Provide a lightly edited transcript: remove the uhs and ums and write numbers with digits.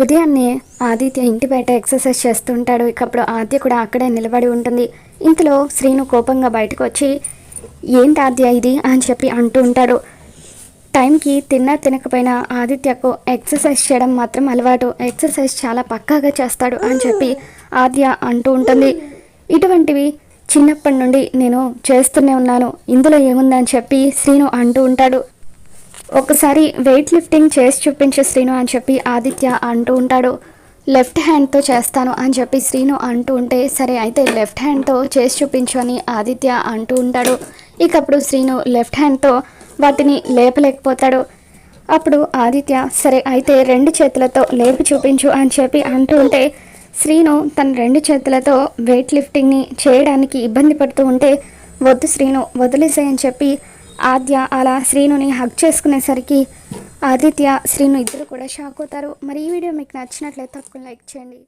ఉదయాన్నే ఆదిత్య ఇంటి బయట ఎక్సర్సైజ్ చేస్తుంటాడు. ఇకప్పుడు ఆద్య కూడా అక్కడే నిలబడి ఉంటుంది. ఇంతలో శ్రీను కోపంగా బయటకు వచ్చి, ఏంటి ఆద్య ఇది అని చెప్పి అంటూ ఉంటాడు. టైంకి తిన్నా తినకపోయినా ఆదిత్యకు ఎక్సర్సైజ్ చేయడం మాత్రం అలవాటు, ఎక్సర్సైజ్ చాలా పక్కాగా చేస్తాడు అని చెప్పి ఆద్య అంటూ ఉంటుంది. ఇటువంటివి చిన్నప్పటి నుండి నేను చేస్తూనే ఉన్నాను, ఇందులో ఏముందని చెప్పి శ్రీను అంటూ ఉంటాడు. ఒకసారి వెయిట్ లిఫ్టింగ్ చేసి చూపించే శ్రీను అని చెప్పి ఆదిత్య అంటూ ఉంటాడు. లెఫ్ట్ హ్యాండ్తో చేస్తాను అని చెప్పి శ్రీను అంటూ ఉంటే, సరే అయితే లెఫ్ట్ హ్యాండ్తో చేసి చూపించు అని ఆదిత్య అంటూ ఉంటాడు. ఇకప్పుడు శ్రీను లెఫ్ట్ హ్యాండ్తో వాటిని లేపలేకపోతాడు. అప్పుడు ఆదిత్య సరే అయితే 2 చేతులతో లేపి చూపించు అని చెప్పి అంటూ ఉంటే, శ్రీను తన 2 చేతులతో వెయిట్ లిఫ్టింగ్ని చేయడానికి ఇబ్బంది పడుతూ ఉంటే, వద్దు శ్రీను వదిలేసేయని చెప్పి ఆద్య అలా శ్రీనుని హగ్ చేసుకునేసరికి ఆదిత్య శ్రీను ఇద్దరు కూడా షాక్ అవుతారు. మరి ఈ వీడియో మీకు నచ్చినట్లయితే తప్పకుండా లైక్ చేయండి.